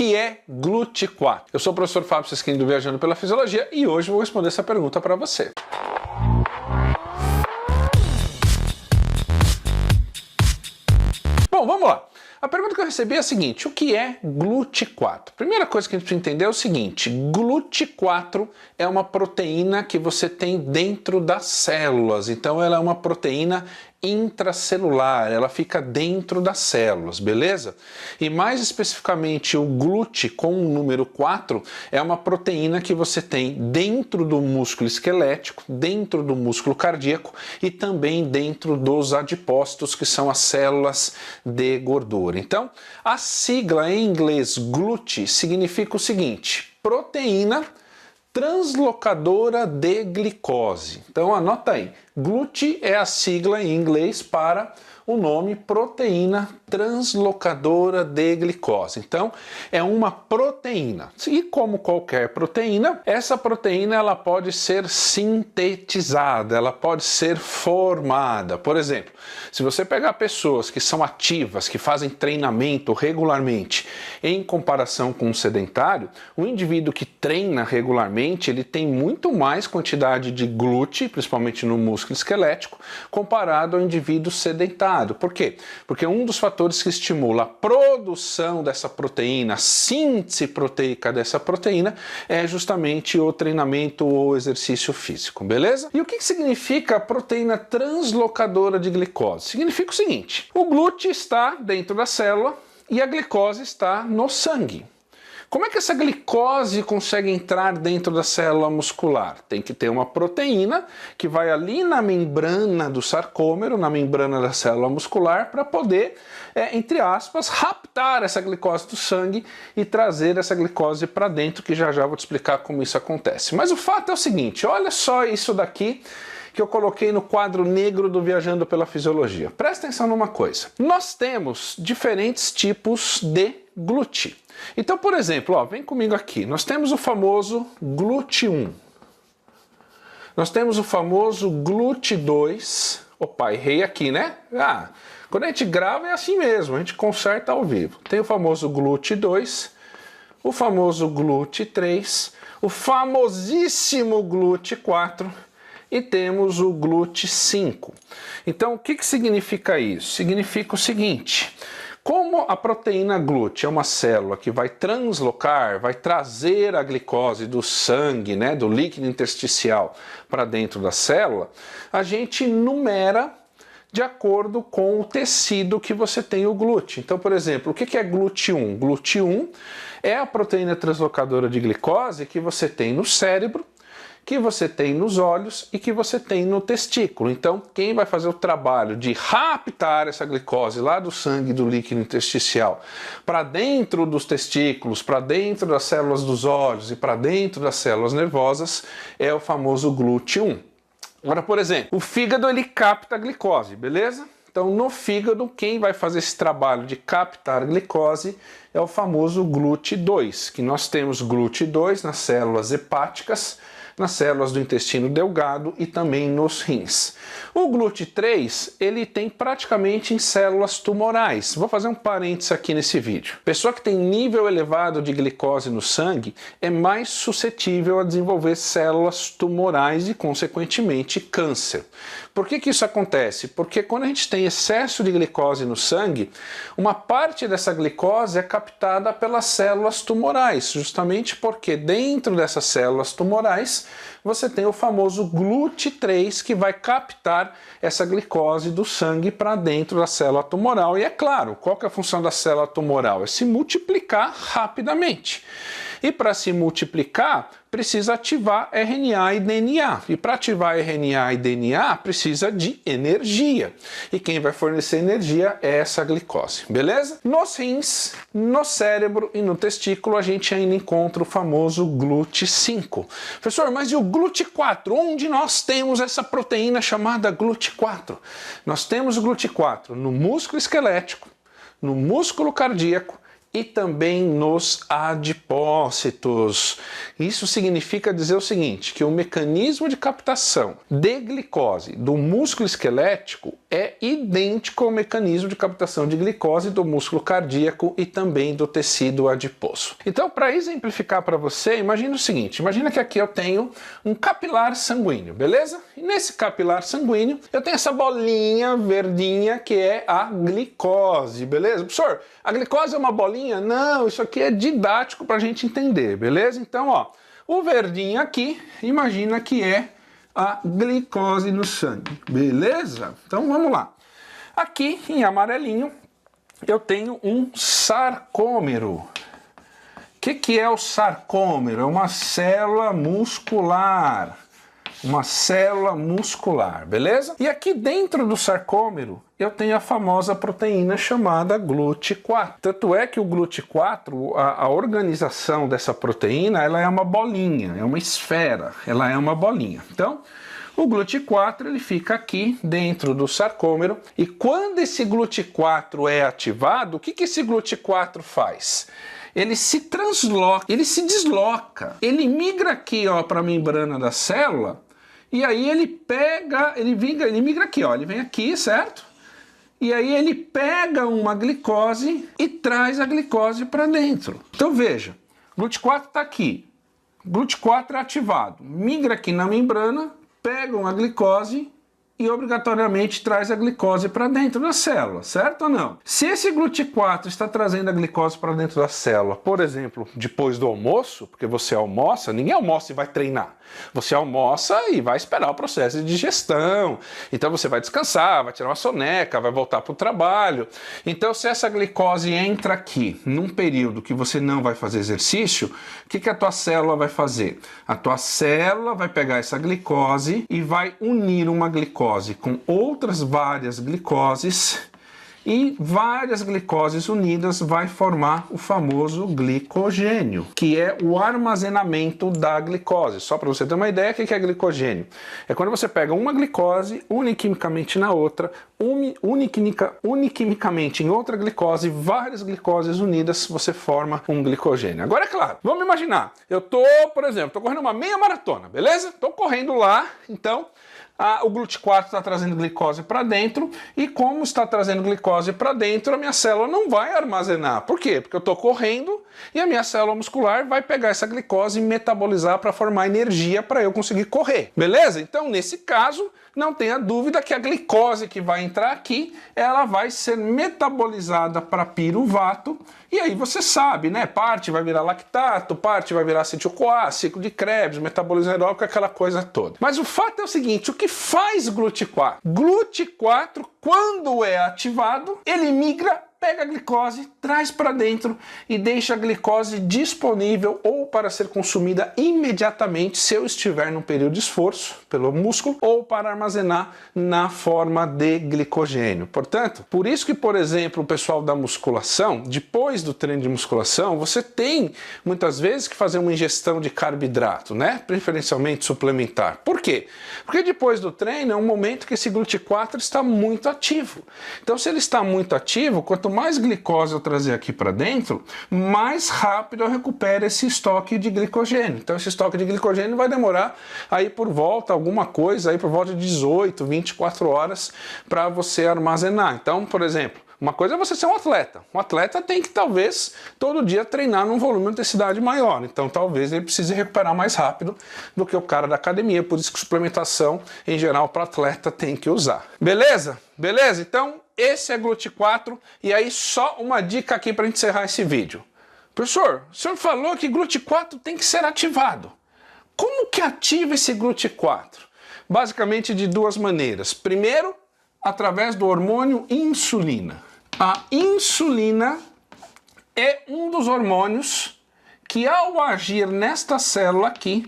que é GLUT4? Eu sou o professor Fábio Sesquini do Viajando pela Fisiologia e hoje vou responder essa pergunta para você. Bom, vamos lá. A pergunta que eu recebi é a seguinte: o que é GLUT4? Primeira coisa que a gente precisa entender é o seguinte: GLUT4 é uma proteína que você tem dentro das células, então ela é uma proteína intracelular, ela fica dentro das células, beleza? E mais especificamente o GLUT com o número 4 é uma proteína que você tem dentro do músculo esquelético, dentro do músculo cardíaco e também dentro dos adipócitos, que são as células de gordura. Então, a sigla em inglês GLUT significa o seguinte: proteína translocadora de glicose. Então anota aí, GLUT é a sigla em inglês para o nome proteína translocadora de glicose. Então é uma proteína. E como qualquer proteína, essa proteína ela pode ser sintetizada, ela pode ser formada. Por exemplo, se você pegar pessoas que são ativas, que fazem treinamento regularmente, em comparação com um sedentário, o indivíduo que treina regularmente, ele tem muito mais quantidade de GLUT, principalmente no músculo esquelético, comparado ao indivíduo sedentário. Por quê? Porque um dos fatores que estimula a produção dessa proteína, a síntese proteica dessa proteína, é justamente o treinamento ou exercício físico, beleza? E o que significa a proteína translocadora de glicose? Significa o seguinte: o GLUT está dentro da célula e a glicose está no sangue. Como é que essa glicose consegue entrar dentro da célula muscular? Tem que ter uma proteína que vai ali na membrana do sarcômero, na membrana da célula muscular, para poder, entre aspas, raptar essa glicose do sangue e trazer essa glicose para dentro, que já já vou te explicar como isso acontece. Mas o fato é o seguinte: olha só isso daqui que eu coloquei no quadro negro do Viajando pela Fisiologia. Presta atenção numa coisa. Nós temos diferentes tipos de GLUT. Então, por exemplo, ó, vem comigo aqui. Nós temos o famoso GLUT1. Nós temos o famoso GLUT2. Opa, errei aqui, né? Quando a gente grava é assim mesmo, a gente conserta ao vivo. Tem o famoso GLUT2, o famoso GLUT3, o famosíssimo GLUT4 e temos o GLUT5. Então, o que significa isso? Significa o seguinte: como a proteína GLUT é uma célula que vai translocar, vai trazer a glicose do sangue, né, do líquido intersticial para dentro da célula, a gente numera de acordo com o tecido que você tem o GLUT. Então, por exemplo, o que é GLUT1? GLUT1 é a proteína translocadora de glicose que você tem no cérebro, que você tem nos olhos e que você tem no testículo. Então, quem vai fazer o trabalho de raptar essa glicose lá do sangue, do líquido intersticial, para dentro dos testículos, para dentro das células dos olhos e para dentro das células nervosas, é o famoso GLUT1. Agora, por exemplo, o fígado ele capta a glicose, beleza? Então, no fígado, quem vai fazer esse trabalho de captar glicose é o famoso GLUT2, que nós temos GLUT2 nas células hepáticas, nas células do intestino delgado e também nos rins. O GLUT3, ele tem praticamente em células tumorais. Vou fazer um parênteses aqui nesse vídeo. Pessoa que tem nível elevado de glicose no sangue é mais suscetível a desenvolver células tumorais e, consequentemente, câncer. Por que isso acontece? Porque quando a gente tem excesso de glicose no sangue, uma parte dessa glicose é captada pelas células tumorais, justamente porque dentro dessas células tumorais você tem o famoso GLUT3 que vai captar essa glicose do sangue para dentro da célula tumoral. E é claro, qual que é a função da célula tumoral? É se multiplicar rapidamente. E para se multiplicar, precisa ativar RNA e DNA. E para ativar RNA e DNA, precisa de energia. E quem vai fornecer energia é essa glicose, beleza? Nos rins, no cérebro e no testículo, a gente ainda encontra o famoso GLUT5. Professor, mas e o GLUT4? Onde nós temos essa proteína chamada GLUT4? Nós temos o GLUT4 no músculo esquelético, no músculo cardíaco, e também nos adipócitos. Isso significa dizer o seguinte, que o mecanismo de captação de glicose do músculo esquelético é idêntico ao mecanismo de captação de glicose do músculo cardíaco e também do tecido adiposo. Então, para exemplificar para você, imagina o seguinte, imagina que aqui eu tenho um capilar sanguíneo, beleza? E nesse capilar sanguíneo eu tenho essa bolinha verdinha que é a glicose, beleza? Professor, a glicose é uma bolinha? Não, isso aqui é didático para a gente entender, beleza? Então, ó, o verdinho aqui, imagina que é a glicose no sangue, beleza? Então vamos lá. Aqui em amarelinho eu tenho um sarcômero. O que é o sarcômero? É uma célula muscular. Uma célula muscular, beleza? E aqui dentro do sarcômero eu tenho a famosa proteína chamada GLUT4. Tanto é que o GLUT4, a organização dessa proteína, ela é uma bolinha, é uma esfera, ela é uma bolinha. Então, o GLUT4 ele fica aqui dentro do sarcômero e quando esse GLUT4 é ativado, o que esse GLUT4 faz? Ele se transloca, ele se desloca, ele migra aqui para a membrana da célula e aí ele pega, ele migra aqui, ó, ele vem aqui, certo? E aí ele pega uma glicose e traz a glicose para dentro. Então veja, GLUT4 está aqui, GLUT4 é ativado, migra aqui na membrana, pega uma glicose e obrigatoriamente traz a glicose para dentro da célula, certo ou não? Se esse GLUT4 está trazendo a glicose para dentro da célula, por exemplo, depois do almoço, porque você almoça, ninguém almoça e vai treinar. Você almoça e vai esperar o processo de digestão. Então você vai descansar, vai tirar uma soneca, vai voltar para o trabalho. Então se essa glicose entra aqui num período que você não vai fazer exercício, o que a tua célula vai fazer? A tua célula vai pegar essa glicose e vai unir uma glicose com outras várias glicoses e várias glicoses unidas vai formar o famoso glicogênio, que é o armazenamento da glicose. Só para você ter uma ideia, o que é glicogênio? É quando você pega uma glicose, une quimicamente na outra, une quimicamente em outra glicose, várias glicoses unidas, você forma um glicogênio. Agora é claro, vamos imaginar, eu tô, por exemplo, tô correndo uma meia maratona, beleza? Tô correndo lá, então o GLUT4 está trazendo glicose para dentro e como está trazendo glicose para dentro, a minha célula não vai armazenar. Por quê? Porque eu estou correndo e a minha célula muscular vai pegar essa glicose e metabolizar para formar energia para eu conseguir correr. Beleza? Então, nesse caso, não tenha dúvida que a glicose que vai entrar aqui, ela vai ser metabolizada para piruvato e aí você sabe, né? Parte vai virar lactato, parte vai virar acetil-CoA, ciclo de Krebs, metabolismo aeróbico, aquela coisa toda. Mas o fato é o seguinte, o que faz GLUT4? GLUT4, quando é ativado, ele migra, pega a glicose, traz para dentro e deixa a glicose disponível ou para ser consumida imediatamente se eu estiver num período de esforço pelo músculo ou para armazenar na forma de glicogênio. Portanto, por isso que, por exemplo, o pessoal da musculação, depois do treino de musculação, você tem muitas vezes que fazer uma ingestão de carboidrato, né? Preferencialmente suplementar. Por quê? Porque depois do treino é um momento que esse GLUT4 está muito ativo. Então, se ele está muito ativo, quanto mais glicose eu trazer aqui para dentro, mais rápido eu recupero esse estoque de glicogênio. Então esse estoque de glicogênio vai demorar aí por volta, alguma coisa, aí por volta de 18, 24 horas para você armazenar. Então, por exemplo, uma coisa é você ser um atleta. Um atleta tem que, talvez, todo dia treinar num volume de intensidade maior. Então, talvez ele precise recuperar mais rápido do que o cara da academia. Por isso que suplementação, em geral, para atleta tem que usar. Beleza? Beleza? Então, esse é GLUT4. E aí, só uma dica aqui para encerrar esse vídeo. Professor, o senhor falou que GLUT4 tem que ser ativado. Como que ativa esse GLUT4? Basicamente de duas maneiras. Primeiro, através do hormônio insulina. A insulina é um dos hormônios que, ao agir nesta célula aqui,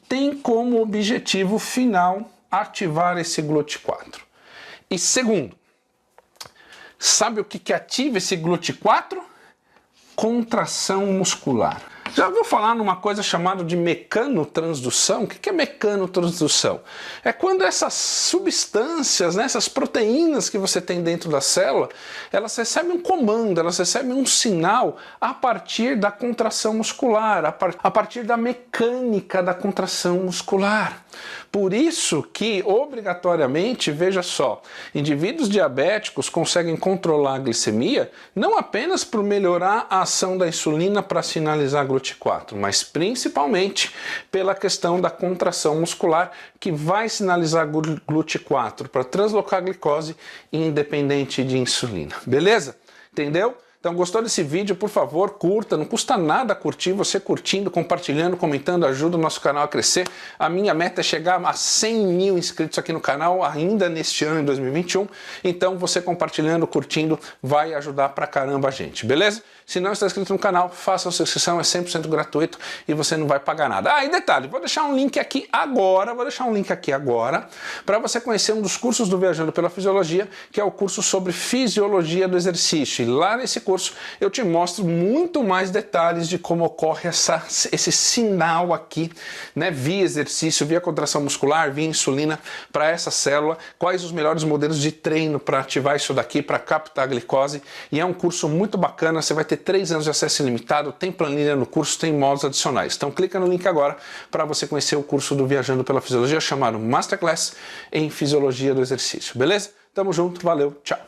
tem como objetivo final ativar esse GLUT4. E segundo, sabe o que ativa esse GLUT4? Contração muscular. Já ouviu falar numa coisa chamada de mecanotransdução? O que é mecanotransdução? É quando essas substâncias, né, essas proteínas que você tem dentro da célula, elas recebem um comando, elas recebem um sinal a partir da contração muscular, a partir da mecânica da contração muscular. Por isso que, obrigatoriamente, veja só, indivíduos diabéticos conseguem controlar a glicemia não apenas por melhorar a ação da insulina para sinalizar GLUT4, mas principalmente pela questão da contração muscular que vai sinalizar GLUT4 para translocar a glicose independente de insulina. Beleza? Entendeu? Então, gostou desse vídeo? Por favor, curta, não custa nada curtir, você curtindo, compartilhando, comentando, ajuda o nosso canal a crescer. A minha meta é chegar a 100 mil inscritos aqui no canal ainda neste ano, em 2021. Então, você compartilhando, curtindo, vai ajudar pra caramba a gente, beleza? Se não está inscrito no canal, faça a sua inscrição, é 100% gratuito e você não vai pagar nada. Ah, e detalhe, vou deixar um link aqui agora, para você conhecer um dos cursos do Viajando pela Fisiologia, que é o curso sobre fisiologia do exercício. E lá nesse curso eu te mostro muito mais detalhes de como ocorre esse sinal aqui, né, via exercício, via contração muscular, via insulina para essa célula, quais os melhores modelos de treino para ativar isso daqui, para captar a glicose. E é um curso muito bacana, você vai ter 3 anos de acesso ilimitado, tem planilha no curso, tem módulos adicionais. Então clica no link agora para você conhecer o curso do Viajando pela Fisiologia chamado Masterclass em Fisiologia do Exercício, beleza? Tamo junto, valeu, tchau!